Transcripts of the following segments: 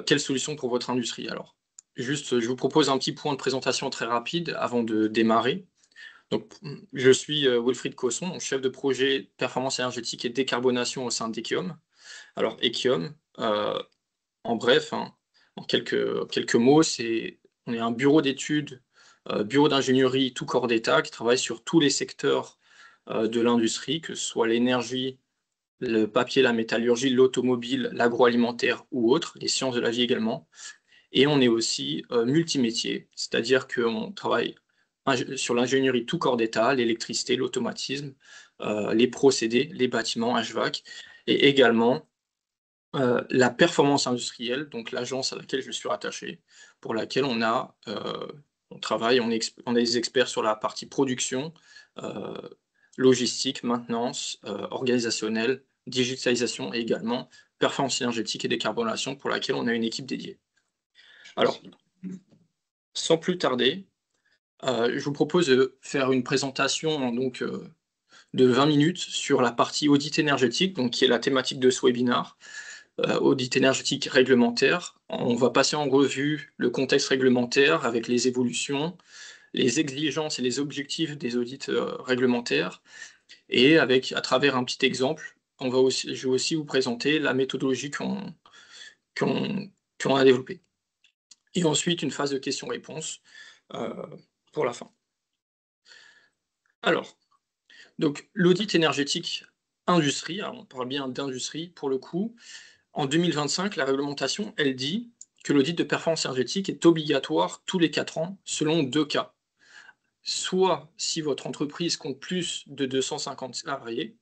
Quelle solution pour votre industrie alors? Juste, je vous propose un petit point de présentation très rapide avant de démarrer. Donc, je suis Wilfried Cosson, chef de projet performance énergétique et décarbonation au sein d'Ekiom. Alors, Ekiom, en bref, hein, en quelques mots, on est un bureau d'études, bureau d'ingénierie tout corps d'État qui travaille sur tous les secteurs de l'industrie, que ce soit l'énergie, le papier, la métallurgie, l'automobile, l'agroalimentaire ou autres, les sciences de la vie également. Et on est aussi multimétier, c'est-à-dire qu'on travaille sur l'ingénierie tout corps d'État, l'électricité, l'automatisme, les procédés, les bâtiments, HVAC, et également la performance industrielle, donc l'agence à laquelle je suis rattaché, pour laquelle on travaille, on est des experts sur la partie production, euh, logistique, maintenance, organisationnelle, digitalisation et également performance énergétique et décarbonation, pour laquelle on a une équipe dédiée. Alors, sans plus tarder, je vous propose de faire une présentation donc, de 20 minutes sur la partie audit énergétique, donc qui est la thématique de ce webinaire, audit énergétique réglementaire. On va passer en revue le contexte réglementaire avec les évolutions, les exigences et les objectifs des audits réglementaires, et à travers un petit exemple, je vais aussi vous présenter la méthodologie qu'on a développée. Et ensuite, une phase de questions-réponses pour la fin. Alors, donc l'audit énergétique industrie, alors on parle bien d'industrie pour le coup. En 2025, la réglementation, elle dit que l'audit de performance énergétique est obligatoire tous les 4 ans, selon 2 cas. Soit si votre entreprise compte plus de 250 salariés,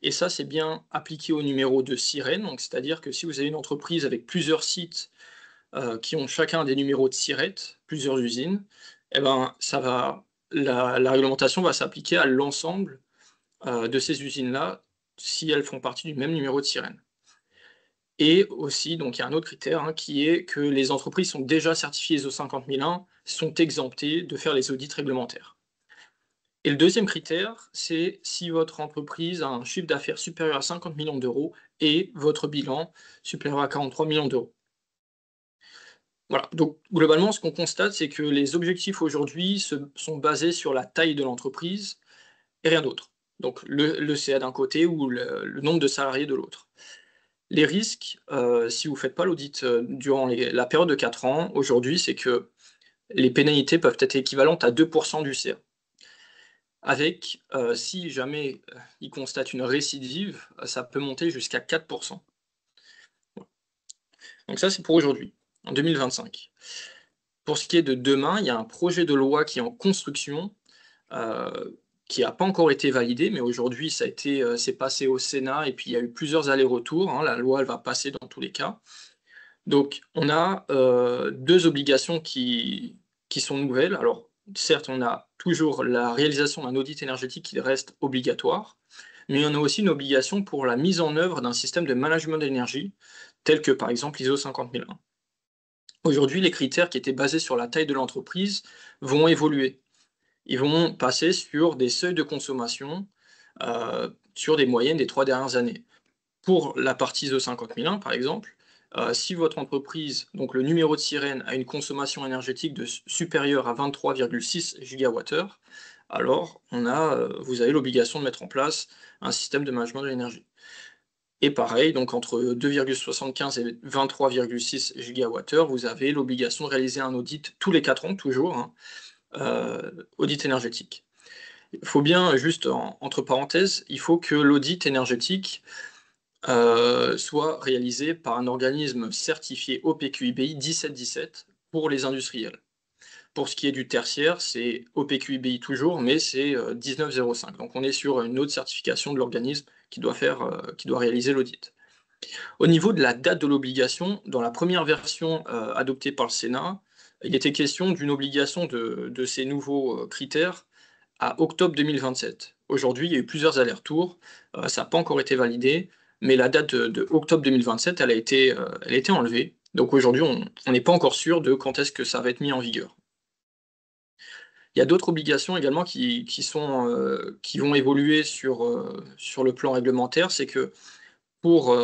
et ça c'est bien appliqué au numéro de SIREN, donc c'est-à-dire que si vous avez une entreprise avec plusieurs sites qui ont chacun des numéros de SIRET, plusieurs usines, eh ben, la réglementation va s'appliquer à l'ensemble de ces usines-là, si elles font partie du même numéro de sirène. Et aussi, donc il y a un autre critère, hein, qui est que les entreprises sont déjà certifiées ISO 50001, sont exemptées de faire les audits réglementaires. Et le deuxième critère, c'est si votre entreprise a un chiffre d'affaires supérieur à 50 millions d'euros et votre bilan supérieur à 43 millions d'euros. Voilà, donc globalement, ce qu'on constate, c'est que les objectifs aujourd'hui sont basés sur la taille de l'entreprise et rien d'autre. Donc le CA d'un côté ou le nombre de salariés de l'autre. Les risques, si vous ne faites pas l'audit durant la période de 4 ans, aujourd'hui, c'est que les pénalités peuvent être équivalentes à 2% du CA. Avec, si jamais ils constatent une récidive, ça peut monter jusqu'à 4%. Donc ça, c'est pour aujourd'hui, en 2025. Pour ce qui est de demain, il y a un projet de loi qui est en construction, qui n'a pas encore été validé, mais aujourd'hui, c'est passé au Sénat et puis il y a eu plusieurs allers-retours, hein. La loi, elle va passer dans tous les cas. Donc, on a 2 obligations qui sont nouvelles. Alors, certes, on a toujours la réalisation d'un audit énergétique qui reste obligatoire, mais on a aussi une obligation pour la mise en œuvre d'un système de management d'énergie, tel que par exemple l'ISO 50001. Aujourd'hui, les critères qui étaient basés sur la taille de l'entreprise vont évoluer. Ils vont passer sur des seuils de consommation, sur des moyennes des 3 dernières années. Pour la partie ISO 50001, par exemple, si votre entreprise, donc le numéro de sirène, a une consommation énergétique supérieure à 23,6 GWh, alors vous avez l'obligation de mettre en place un système de management de l'énergie. Et pareil, donc entre 2,75 et 23,6 GWh, vous avez l'obligation de réaliser un audit tous les 4 ans, toujours, hein, audit énergétique. Il faut bien, juste entre parenthèses, il faut que l'audit énergétique soit réalisé par un organisme certifié OPQIBI 1717 pour les industriels. Pour ce qui est du tertiaire, c'est OPQIBI toujours, mais c'est 1905. Donc on est sur une autre certification de l'organisme qui doit réaliser l'audit. Au niveau de la date de l'obligation, dans la première version adoptée par le Sénat, il était question d'une obligation de ces nouveaux critères à octobre 2027. Aujourd'hui, il y a eu plusieurs allers-retours, ça n'a pas encore été validé, mais la date de octobre 2027, elle a été enlevée. Donc aujourd'hui, on n'est pas encore sûr de quand est-ce que ça va être mis en vigueur. Il y a d'autres obligations également qui vont évoluer sur le plan réglementaire, c'est que pour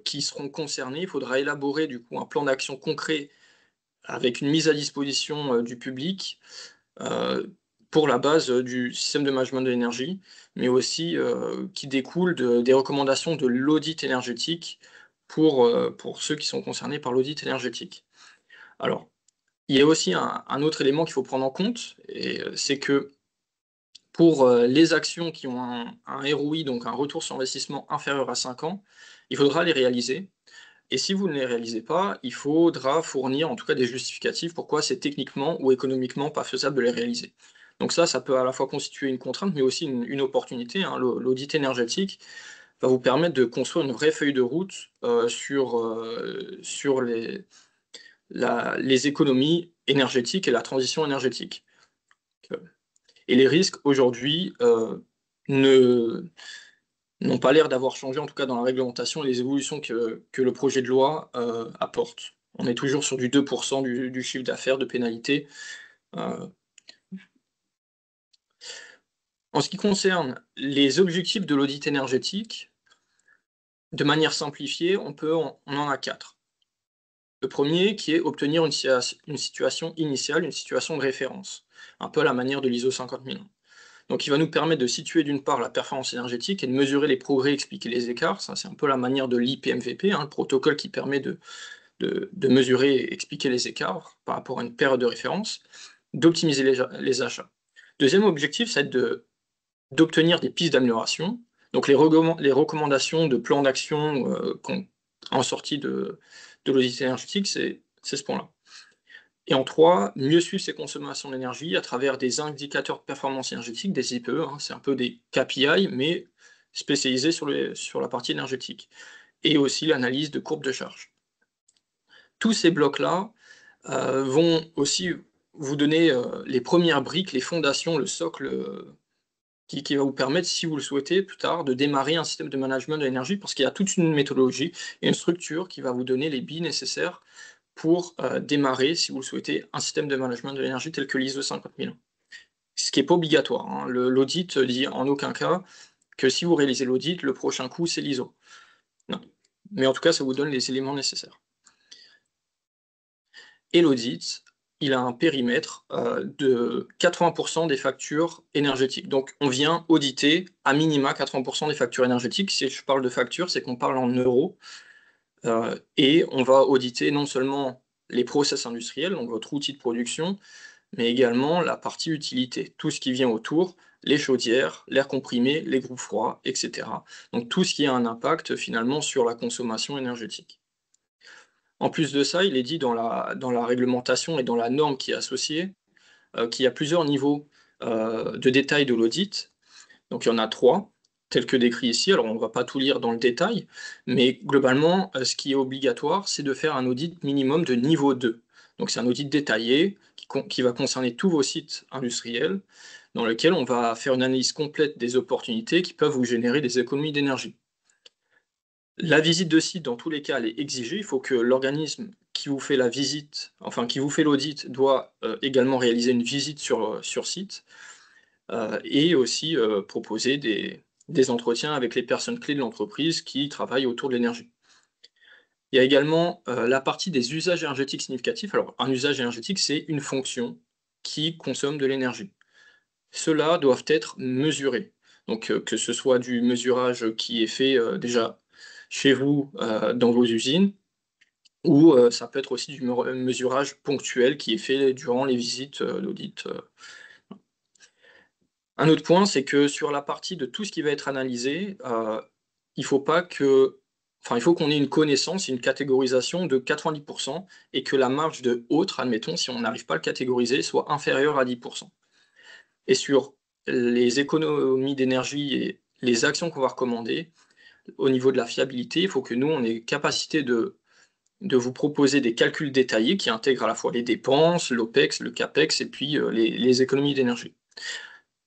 qui seront concernés. Il faudra élaborer du coup un plan d'action concret avec une mise à disposition du public pour la base du système de management de l'énergie, mais aussi qui découle des recommandations de l'audit énergétique pour ceux qui sont concernés par l'audit énergétique. Alors, il y a aussi un autre élément qu'il faut prendre en compte, et c'est que pour les actions qui ont un ROI, donc un retour sur investissement inférieur à 5 ans, il faudra les réaliser. Et si vous ne les réalisez pas, il faudra fournir en tout cas des justificatifs pourquoi c'est techniquement ou économiquement pas faisable de les réaliser. Donc ça peut à la fois constituer une contrainte, mais aussi une opportunité, hein. L'audit énergétique va vous permettre de construire une vraie feuille de route sur les économies énergétiques et la transition énergétique. Et les risques aujourd'hui ne n'ont pas l'air d'avoir changé, en tout cas dans la réglementation et les évolutions que le projet de loi apporte. On est toujours sur du 2% du chiffre d'affaires de pénalité. En ce qui concerne les objectifs de l'audit énergétique, de manière simplifiée, on en a 4. Le premier qui est obtenir une situation initiale, une situation de référence, un peu à la manière de l'ISO 50001. Donc il va nous permettre de situer d'une part la performance énergétique et de mesurer les progrès, expliquer les écarts. Ça, c'est un peu la manière de l'IPMVP, hein, le protocole qui permet de mesurer et expliquer les écarts par rapport à une période de référence, d'optimiser les achats. Deuxième objectif, c'est d'obtenir des pistes d'amélioration. Donc les recommandations de plan d'action en sortie de l'audit énergétique, c'est ce point-là. Et en 3, mieux suivre ses consommations d'énergie à travers des indicateurs de performance énergétique, des IPE, hein, c'est un peu des KPI, mais spécialisés sur la partie énergétique. Et aussi l'analyse de courbes de charge. Tous ces blocs-là vont aussi vous donner les premières briques, les fondations, le socle qui va vous permettre, si vous le souhaitez, plus tard, de démarrer un système de management de l'énergie, parce qu'il y a toute une méthodologie et une structure qui va vous donner les billes nécessaires pour démarrer, si vous le souhaitez, un système de management de l'énergie tel que l'ISO 50001. Ce qui n'est pas obligatoire, hein. L'audit dit en aucun cas que si vous réalisez l'audit, le prochain coup, c'est l'ISO. Non. Mais en tout cas, ça vous donne les éléments nécessaires. Et l'audit, il a un périmètre de 80% des factures énergétiques. Donc on vient auditer à minima 80% des factures énergétiques. Si je parle de factures, c'est qu'on parle en euros. Et on va auditer non seulement les process industriels, donc votre outil de production, mais également la partie utilité, tout ce qui vient autour, les chaudières, l'air comprimé, les groupes froids, etc. Donc tout ce qui a un impact finalement sur la consommation énergétique. En plus de ça, il est dit dans la réglementation et dans la norme qui est associée, qu'il y a plusieurs niveaux de détail de l'audit. Donc il y en a 3, tels que décrits ici. Alors on ne va pas tout lire dans le détail, mais globalement, ce qui est obligatoire, c'est de faire un audit minimum de niveau 2. Donc c'est un audit détaillé qui va concerner tous vos sites industriels, dans lequel on va faire une analyse complète des opportunités qui peuvent vous générer des économies d'énergie. La visite de site, dans tous les cas, elle est exigée. Il faut que l'organisme qui vous fait la visite, enfin qui vous fait l'audit, doit également réaliser une visite sur site et aussi proposer des entretiens avec les personnes clés de l'entreprise qui travaillent autour de l'énergie. Il y a également la partie des usages énergétiques significatifs. Alors, un usage énergétique, c'est une fonction qui consomme de l'énergie. Ceux-là doivent être mesurés. Donc, que ce soit du mesurage qui est fait déjà chez vous, dans vos usines, ou ça peut être aussi du mesurage ponctuel qui est fait durant les visites d'audit. Un autre point, c'est que sur la partie de tout ce qui va être analysé, il faut pas que enfin, il faut qu'on ait une connaissance, une catégorisation de 90% et que la marge de autre, admettons, si on n'arrive pas à le catégoriser, soit inférieure à 10%. Et sur les économies d'énergie et les actions qu'on va recommander, au niveau de la fiabilité, il faut que nous, on ait capacité de vous proposer des calculs détaillés qui intègrent à la fois les dépenses, l'OPEX, le CAPEX et puis les économies d'énergie.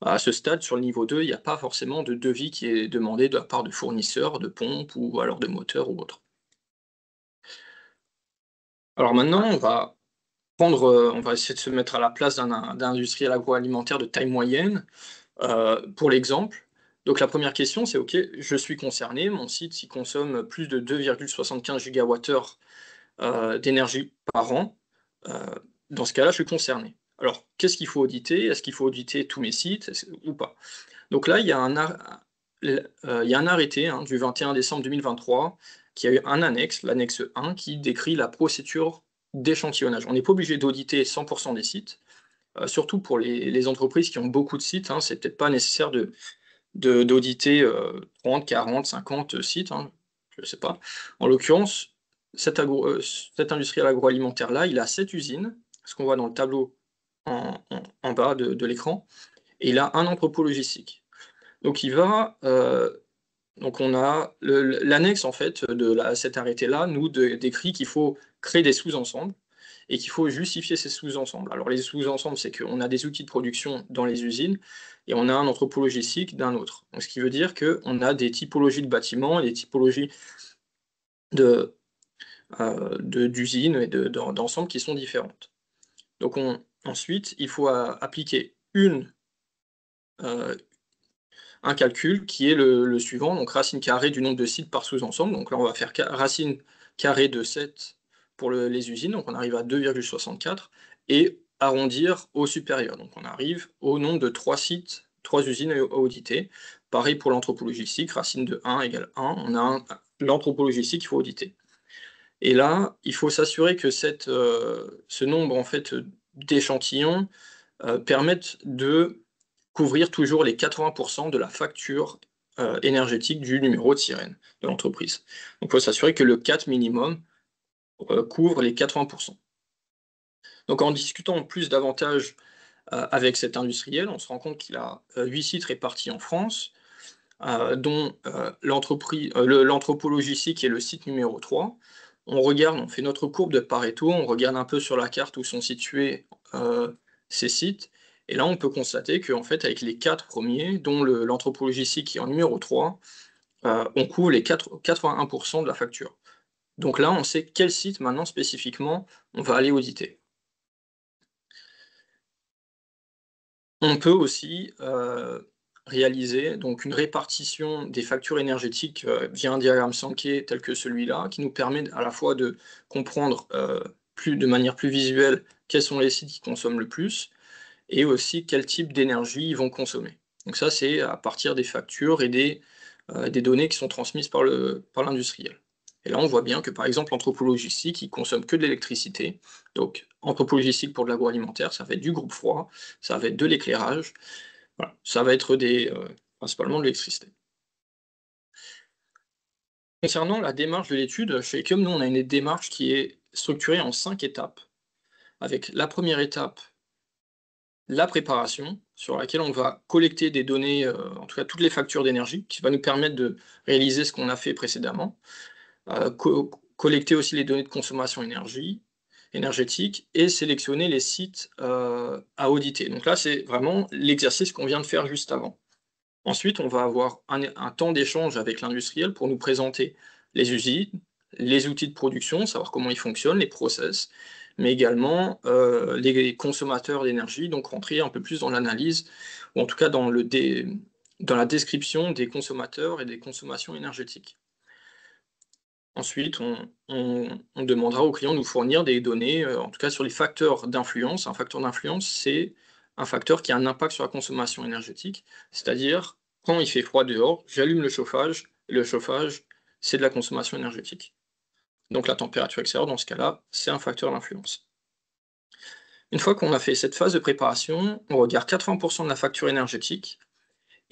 À ce stade, sur le niveau 2, il n'y a pas forcément de devis qui est demandé de la part de fournisseurs, de pompes ou alors de moteurs ou autres. Alors maintenant, on va essayer de se mettre à la place d'un industriel agroalimentaire de taille moyenne. Pour l'exemple, Donc la première question, c'est OK, je suis concerné, mon site, il consomme plus de 2,75 gigawattheures d'énergie par an. Heu, dans ce cas-là, je suis concerné. Alors, qu'est-ce qu'il faut auditer? Est-ce qu'il faut auditer tous mes sites ou pas? Donc là, il y a un arrêté, hein, du 21 décembre 2023 qui a eu un annexe, l'annexe 1, qui décrit la procédure d'échantillonnage. On n'est pas obligé d'auditer 100 des sites, surtout pour les entreprises qui ont beaucoup de sites, hein, c'est peut-être pas nécessaire d'auditer, 30, 40, 50 sites, hein, je ne sais pas. En l'occurrence, cet industriel agroalimentaire-là, il a 7 usines, ce qu'on voit dans le tableau en bas de l'écran, et il a un entrepôt logistique. Donc donc on a l'annexe en fait cet arrêté-là nous décrit qu'il faut créer des sous-ensembles et qu'il faut justifier ces sous-ensembles. Alors les sous-ensembles, c'est qu'on a des outils de production dans les usines et on a un entrepôt logistique d'un autre. Donc, ce qui veut dire qu'on a des typologies de bâtiments et des typologies de, d'usines et d'ensembles qui sont différentes. Donc ensuite, il faut appliquer euh, un calcul qui est le suivant, donc racine carrée du nombre de sites par sous-ensemble. Donc là, on va faire racine carrée de 7 pour les usines, donc on arrive à 2,64, et arrondir au supérieur. Donc on arrive au nombre de 3 sites, 3 usines à auditer. Pareil pour l'anthropologistique, racine de 1 égale 1, on a l'anthropologistique qu'il faut auditer. Et là, il faut s'assurer que ce nombre en fait, d'échantillons permettent de couvrir toujours les 80 de la facture énergétique du numéro de sirène de l'entreprise. Donc il faut s'assurer que le 4 minimum couvre les 80. Donc en discutant plus davantage avec cet industriel, on se rend compte qu'il a 8 sites répartis en France, dont l'anthropologie qui est le site numéro 3. On regarde, on fait notre courbe de Pareto, on regarde un peu sur la carte où sont situés ces sites, et là on peut constater qu'en fait avec les 4 premiers, dont l'anthropologie qui est en numéro 3, on couvre les 81% de la facture. Donc là on sait quel site maintenant spécifiquement on va aller auditer. On peut aussi réaliser donc une répartition des factures énergétiques via un diagramme Sankey tel que celui-là, qui nous permet à la fois de comprendre de manière plus visuelle quels sont les sites qui consomment le plus et aussi quel type d'énergie ils vont consommer. Donc ça, c'est à partir des factures et des données qui sont transmises par l'industriel. Et là, on voit bien que, par exemple, l'anthropologistique, il consomme que de l'électricité. Donc, anthropologistique pour de l'agroalimentaire, ça va être du groupe froid, ça va être de l'éclairage, voilà. Ça va être principalement de l'électricité. Concernant la démarche de l'étude, chez Ecom, nous, on a une démarche qui est structurée en 5 étapes, avec la première étape, la préparation, sur laquelle on va collecter des données, en tout cas toutes les factures d'énergie, qui va nous permettre de réaliser ce qu'on a fait précédemment. Collecter aussi les données de consommation énergétique et sélectionner les sites à auditer. Donc là, c'est vraiment l'exercice qu'on vient de faire juste avant. Ensuite, on va avoir un temps d'échange avec l'industriel pour nous présenter les usines, les outils de production, savoir comment ils fonctionnent, les process, mais également les consommateurs d'énergie, donc rentrer un peu plus dans l'analyse, ou en tout cas dans la description des consommateurs et des consommations énergétiques. Ensuite, on demandera au client de nous fournir des données, en tout cas sur les facteurs d'influence. Un facteur d'influence, c'est un facteur qui a un impact sur la consommation énergétique. C'est-à-dire, quand il fait froid dehors, j'allume le chauffage, et le chauffage, c'est de la consommation énergétique. Donc la température extérieure, dans ce cas-là, c'est un facteur d'influence. Une fois qu'on a fait cette phase de préparation, on regarde 80% de la facture énergétique,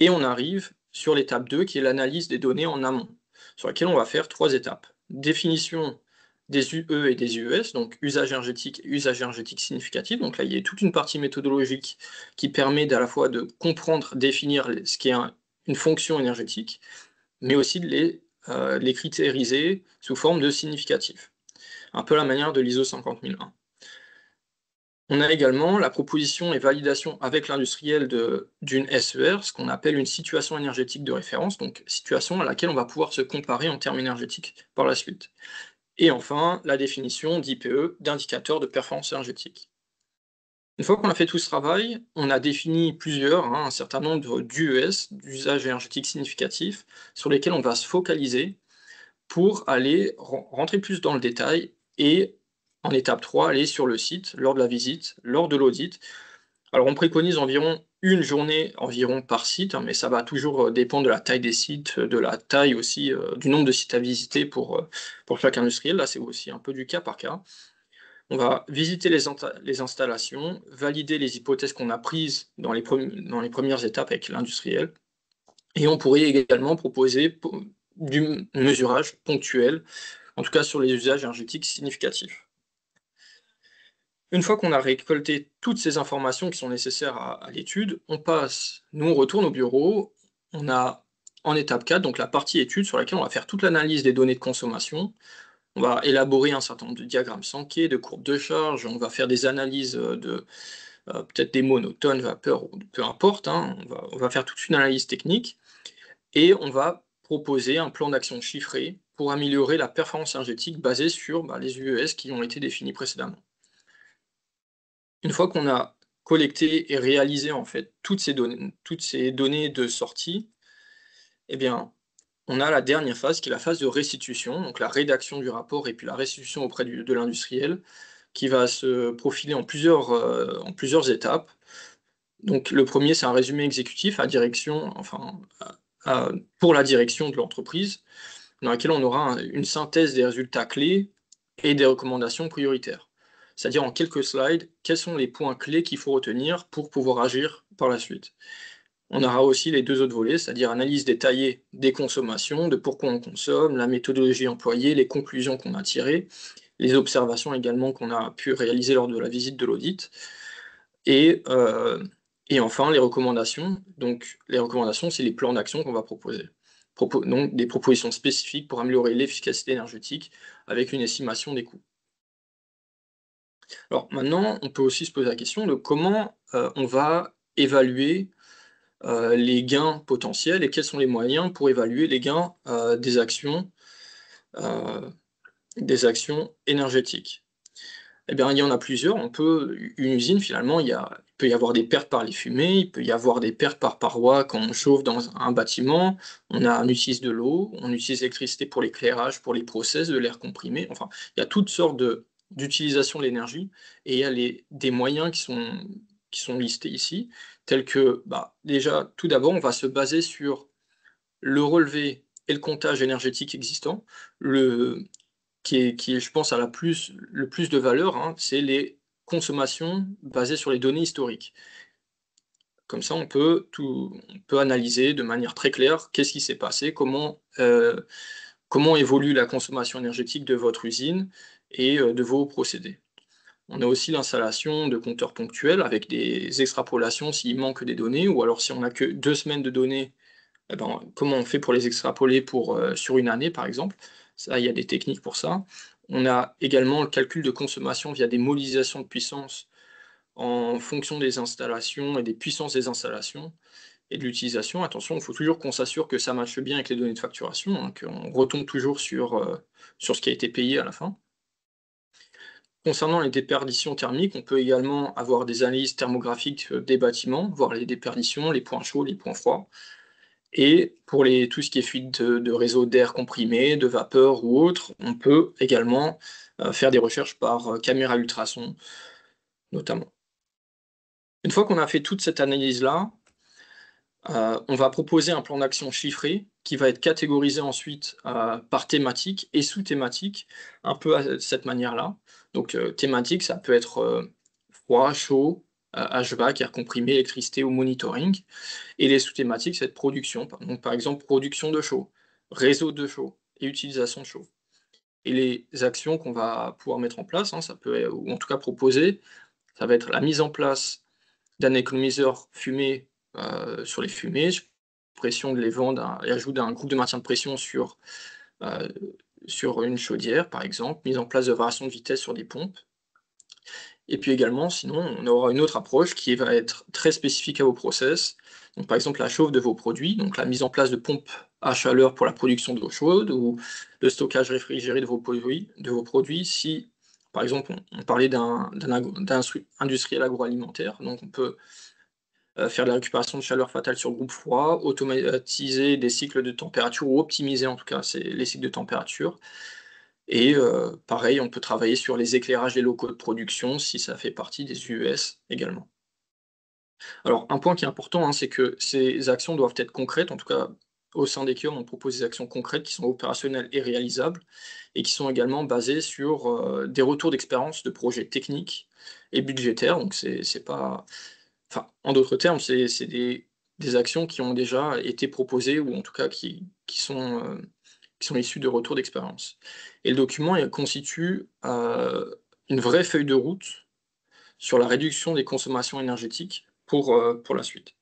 et on arrive sur l'étape 2, qui est l'analyse des données en amont, sur laquelle on va faire 3 étapes. Définition des UE et des UES, donc usage énergétique significatif. Donc là, il y a toute une partie méthodologique qui permet à la fois de comprendre, définir ce qui est une fonction énergétique, mais aussi de les critériser sous forme de significatif. Un peu la manière de l'ISO 50001. On a également la proposition et validation avec l'industriel d'une SER, ce qu'on appelle une situation énergétique de référence, donc situation à laquelle on va pouvoir se comparer en termes énergétiques par la suite. Et enfin, la définition d'IPE, d'indicateur de performance énergétique. Une fois qu'on a fait tout ce travail, on a défini un certain nombre d'UES, d'usages énergétiques significatifs, sur lesquels on va se focaliser pour aller rentrer plus dans le détail et, en étape 3, aller sur le site lors de la visite, lors de l'audit. Alors on préconise environ une journée environ par site, hein, mais ça va toujours dépendre de la taille des sites, de la taille aussi, du nombre de sites à visiter pour chaque industriel. Là, c'est aussi un peu du cas par cas. On va visiter les installations, valider les hypothèses qu'on a prises dans dans les premières étapes avec l'industriel, et on pourrait également proposer du mesurage ponctuel, en tout cas sur les usages énergétiques significatifs. Une fois qu'on a récolté toutes ces informations qui sont nécessaires à l'étude, nous on retourne au bureau, on a en étape 4, donc la partie étude sur laquelle on va faire toute l'analyse des données de consommation. On va élaborer un certain nombre de diagrammes Sankey, de courbes de charge, on va faire des analyses peut-être des monotones, vapeur, ou peu importe, hein, on va faire toute une analyse technique et on va proposer un plan d'action chiffré pour améliorer la performance énergétique basée sur les UES qui ont été définis précédemment. Une fois qu'on a collecté et réalisé en fait toutes ces données de sortie, eh bien, on a la dernière phase qui est la phase de restitution, donc la rédaction du rapport et puis la restitution auprès de l'industriel, qui va se profiler en plusieurs étapes. Donc le premier, c'est un résumé exécutif pour la direction de l'entreprise, dans laquelle on aura une synthèse des résultats clés et des recommandations prioritaires. C'est-à-dire en quelques slides, quels sont les points clés qu'il faut retenir pour pouvoir agir par la suite. On aura aussi les deux autres volets, c'est-à-dire analyse détaillée des consommations, de pourquoi on consomme, la méthodologie employée, les conclusions qu'on a tirées, les observations également qu'on a pu réaliser lors de la visite de l'audit, et, et enfin les recommandations. Donc les recommandations, c'est les plans d'action qu'on va proposer. Donc des propositions spécifiques pour améliorer l'efficacité énergétique avec une estimation des coûts. Alors maintenant, on peut aussi se poser la question de comment on va évaluer les gains potentiels et quels sont les moyens pour évaluer les gains euh, des actions énergétiques. Eh bien, il y en a plusieurs. Une usine, finalement, il peut y avoir des pertes par les fumées, il peut y avoir des pertes par paroi quand on chauffe dans un bâtiment, on utilise de l'eau, on utilise l'électricité pour l'éclairage, pour les process, de l'air comprimé, enfin, il y a toutes sortes d'utilisation de l'énergie, et il y a des moyens qui sont listés ici, tels que, déjà, tout d'abord, on va se baser sur le relevé et le comptage énergétique existant. Qui est, je pense, le plus de valeur, hein, c'est les consommations basées sur les données historiques. Comme ça, on peut analyser de manière très claire qu'est-ce qui s'est passé, comment évolue la consommation énergétique de votre usine et de vos procédés. On a aussi l'installation de compteurs ponctuels avec des extrapolations s'il manque des données, ou alors si on n'a que 2 semaines de données, eh ben, comment on fait pour les extrapoler sur une année, par exemple? Ça, il y a des techniques pour ça. On a également le calcul de consommation via des modélisations de puissance en fonction des installations et des puissances des installations et de l'utilisation. Attention, il faut toujours qu'on s'assure que ça matche bien avec les données de facturation, hein, qu'on retombe toujours sur ce qui a été payé à la fin. Concernant les déperditions thermiques, on peut également avoir des analyses thermographiques des bâtiments, voir les déperditions, les points chauds, les points froids. Et pour tout ce qui est fuite de réseaux d'air comprimé, de vapeur ou autre, on peut également faire des recherches par caméra ultrason, notamment. Une fois qu'on a fait toute cette analyse-là, on va proposer un plan d'action chiffré qui va être catégorisé ensuite par thématique et sous-thématique, un peu à cette manière-là. Donc thématique, ça peut être froid, chaud, HVAC, air comprimé, électricité ou monitoring. Et les sous-thématiques, c'est production. Donc, par exemple, production de chaud, réseau de chaud et utilisation de chaud. Et les actions qu'on va pouvoir mettre en place, hein, ou en tout cas proposer, ça va être la mise en place d'un économiseur fumée sur les fumées, pression de les vents et ajout d'un groupe de maintien de pression euh, sur une chaudière, par exemple, mise en place de variation de vitesse sur des pompes. Et puis également, sinon, on aura une autre approche qui va être très spécifique à vos process. Donc, par exemple, la chauffe de vos produits, donc la mise en place de pompes à chaleur pour la production d'eau chaude ou le stockage réfrigéré de vos produits si par exemple, on parlait d'un industriel agroalimentaire, donc on peut faire de la récupération de chaleur fatale sur groupe froid, automatiser des cycles de température ou optimiser en tout cas les cycles de température. Et pareil, on peut travailler sur les éclairages des locaux de production si ça fait partie des UES également. Alors un point qui est important, hein, c'est que ces actions doivent être concrètes, en tout cas au sein d'Ekeom, on propose des actions concrètes qui sont opérationnelles et réalisables et qui sont également basées sur, des retours d'expérience de projets techniques et budgétaires. Donc c'est pas enfin, en d'autres termes, c'est des actions qui ont déjà été proposées ou en tout cas qui sont issues de retours d'expérience. Et le document, il constitue, une vraie feuille de route sur la réduction des consommations énergétiques pour la suite.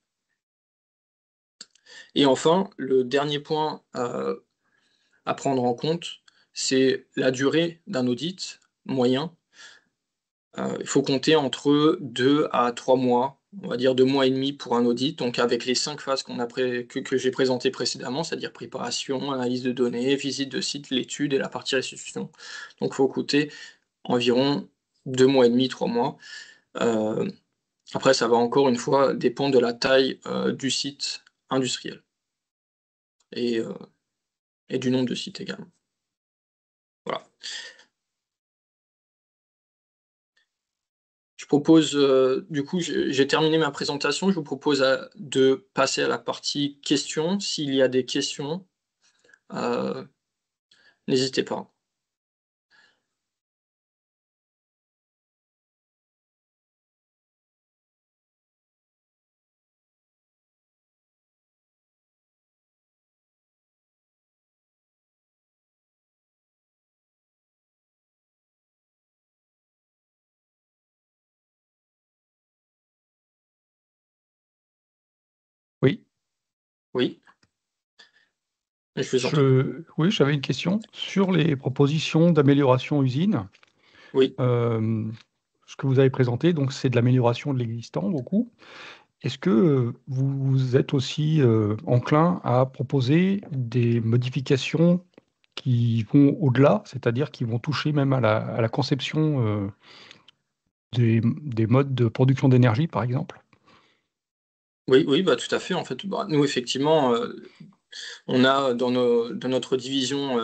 Et enfin, le dernier point, à prendre en compte, c'est la durée d'un audit moyen. Il faut compter entre 2 à 3 mois, on va dire 2 mois et demi pour un audit, donc avec les 5 phases que j'ai présentées précédemment, c'est-à-dire préparation, analyse de données, visite de site, l'étude et la partie restitution. Donc il faut compter environ 2 mois et demi, 3 mois. Heu, Après ça va encore une fois dépendre de la taille, du site industriel et heu et du nombre de sites également. Voilà. Je propose, du coup, j'ai terminé ma présentation. Je vous propose, de passer à la partie questions. S'il y a des questions, heu, n'hésitez pas. Oui, Oui, je vous en prie. oui, j'avais une question sur les propositions d'amélioration usine. Oui, Hem, Ce que vous avez présenté, donc c'est de l'amélioration de l'existant beaucoup. Est-ce que, vous êtes aussi, enclin à proposer des modifications qui vont au-delà, c'est-à-dire qui vont toucher même à la conception, des modes de production d'énergie, par exemple? oui, oui, bah, tout à fait, en fait, bah, nous effectivement, on a dans notre division,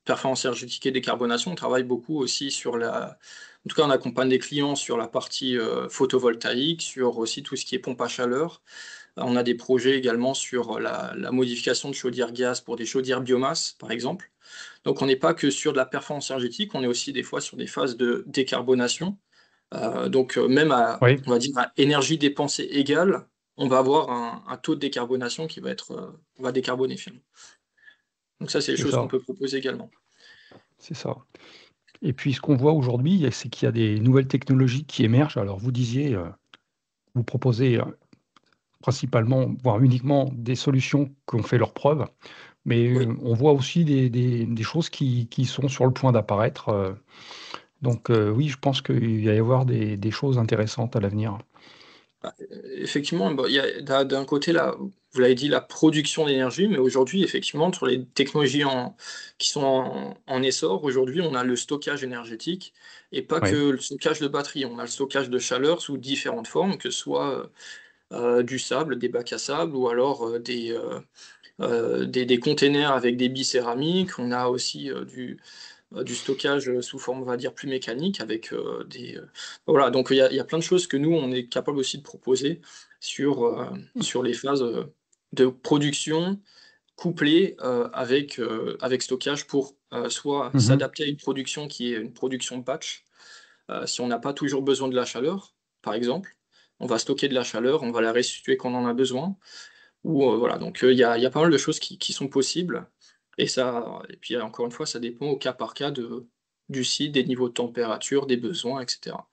performance énergétique et décarbonation, on travaille beaucoup aussi sur en tout cas, on accompagne des clients sur la partie, photovoltaïque, sur aussi tout ce qui est pompe à chaleur. On a des projets également sur la modification de chaudières gaz pour des chaudières biomasse, par exemple. Donc on n'est pas que sur de la performance énergétique, on est aussi des fois sur des phases de décarbonation. Même à, Oui, on va dire, à énergie dépensée égale, on va avoir un taux de décarbonation qui va être, on va décarboner finalement. Donc ça, c'est des c'est choses qu'on ça, peut proposer également. c'est ça. Et puis ce qu'on voit aujourd'hui, c'est qu'il y a des nouvelles technologies qui émergent. Alors vous disiez, vous proposez, principalement, voire uniquement des solutions qui ont fait leurs preuves, mais, Oui. on voit aussi des choses qui sont sur le point d'apparaître, donc, oui, je pense qu'il va y avoir des choses intéressantes à l'avenir. Bah, effectivement, bah, il y a d'un côté là, vous l'avez dit, la production d'énergie, mais aujourd'hui, effectivement, sur les technologies qui sont en essor, aujourd'hui, on a le stockage énergétique et pas que Oui. le stockage de batterie. On a le stockage de chaleur sous différentes formes, que ce soit, du sable, des bacs à sable ou alors, des containers avec des billes céramiques. On a aussi, du stockage, sous forme, on va dire, plus mécanique avec, voilà, donc il y a plein de choses que nous, on est capable aussi de proposer sur les phases, de production couplées, avec stockage pour, soit Mmh. s'adapter à une production qui est une production batch, si on n'a pas toujours besoin de la chaleur, par exemple, on va stocker de la chaleur, on va la restituer quand on en a besoin ou, voilà, donc il y a pas mal de choses qui sont possibles et puis encore une fois, ça dépend au cas par cas du site, des niveaux de température, des besoins et cetera.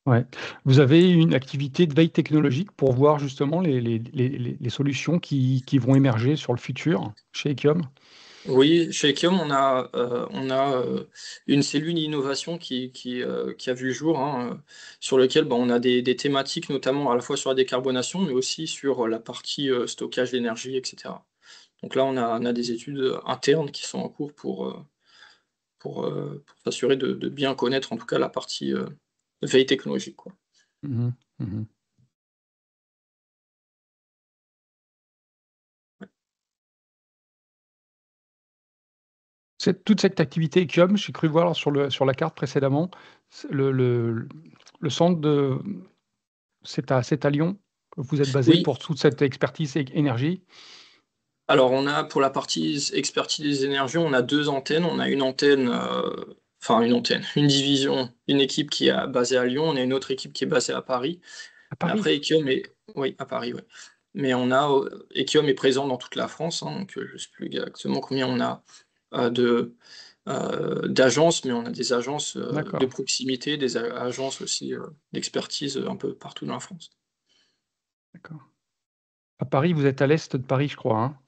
Ouais. Vous avez une activité de veille technologique pour voir justement les solutions qui vont émerger sur le futur chez Ekiom? Oui, chez Ekeom, une cellule innovation qui a vu le jour, hein, sur lequel, bah, on a des thématiques notamment à la fois sur la décarbonation, mais aussi sur la partie, stockage d'énergie et cetera. Donc là, on a des études, internes qui sont en cours pour s'assurer de bien connaître en tout cas la partie veille technologique, quoi. Mmh mh. Mmh. Toute cette activité Equium, j'ai cru voir sur la carte précédemment, c'est le centre de c'est à Lyon que vous êtes basé Oui, pour toute cette expertise énergie? alors on a pour la partie expertise des énergies, on a 2 antennes. On a une antenne, enfin une antenne, une division, une équipe qui est basée à Lyon, on a une autre équipe qui est basée à Paris. À Mais après Paris? Equium est oui, à Paris, ouais. Mais on a, Equium est présent dans toute la France, hein, donc je ne sais plus exactement combien on a, de, d'agences, mais on a des agences, de D'accord, proximité, des agences aussi, d'expertise, un peu partout dans la France. d'accord. À Paris, vous êtes à l'est de Paris, je crois, hein?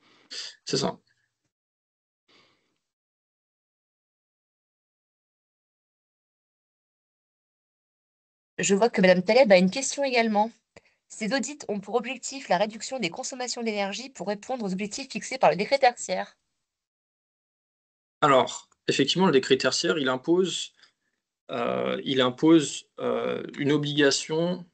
C'est ça. Je vois que Madame Taleb a une question également. Ces audits ont pour objectif la réduction des consommations d'énergie pour répondre aux objectifs fixés par le décret tertiaire. Alors, effectivement, le décret tertiaire, il impose, une obligation,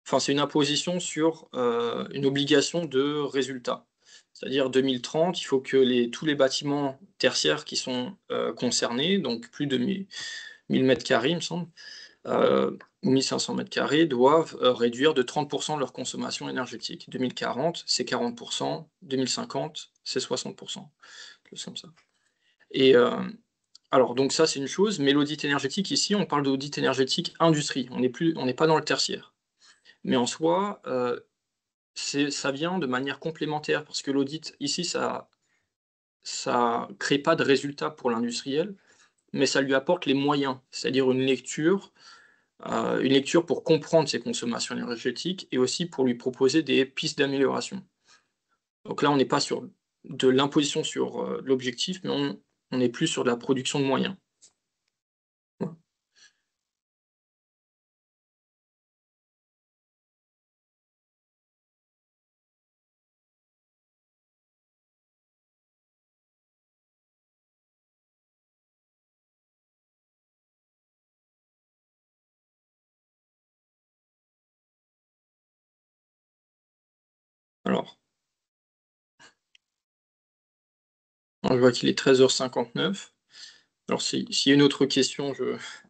enfin, c'est une imposition sur, une obligation de résultat. C'est-à-dire 2030, il faut que tous les bâtiments tertiaires qui sont, concernés, donc plus de 1000 m², il me semble, ou 1 500 m², doivent, réduire de 30 leur consommation énergétique. 2040, c'est 40, 2050, c'est 60, quelque chose comme ça. Et alors donc ça, c'est une chose, mais l'audit énergétique ici, on parle d'audit énergétique industrie, on n'est pas dans le tertiaire. Mais en soi, ça vient de manière complémentaire parce que l'audit ici, ça crée pas de résultat pour l'industriel, mais ça lui apporte les moyens, c'est-à-dire une lecture pour comprendre ses consommations énergétiques et aussi pour lui proposer des pistes d'amélioration. Donc là, on n'est pas sur de l'imposition sur, l'objectif, mais on est plus sur de la production de moyens. Voilà. Alors, je vois qu'il est 13h59. Alors s'il y a une autre question,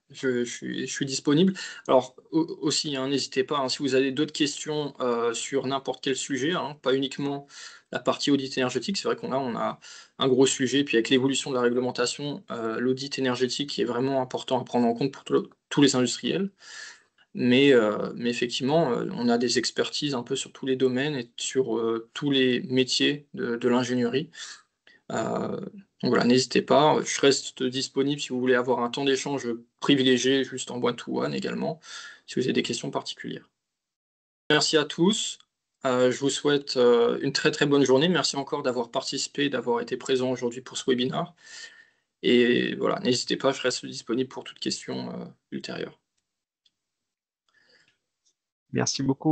je suis disponible. Alors aussi, hein, n'hésitez pas, hein, si vous avez d'autres questions, sur n'importe quel sujet, hein, pas uniquement la partie audit énergétique. C'est vrai qu'on a un gros sujet, puis avec l'évolution de la réglementation, l'audit énergétique est vraiment important à prendre en compte pour tous les industriels. Mais effectivement, on a des expertises un peu sur tous les domaines et sur, tous les métiers de l'ingénierie. Donc voilà, n'hésitez pas, je reste disponible si vous voulez avoir un temps d'échange privilégié, juste en one to one également, si vous avez des questions particulières. Merci à tous, je vous souhaite, une très, très bonne journée. Merci encore d'avoir participé, d'avoir été présent aujourd'hui pour ce webinaire et voilà, n'hésitez pas, je reste disponible pour toute question, ultérieure. Merci beaucoup.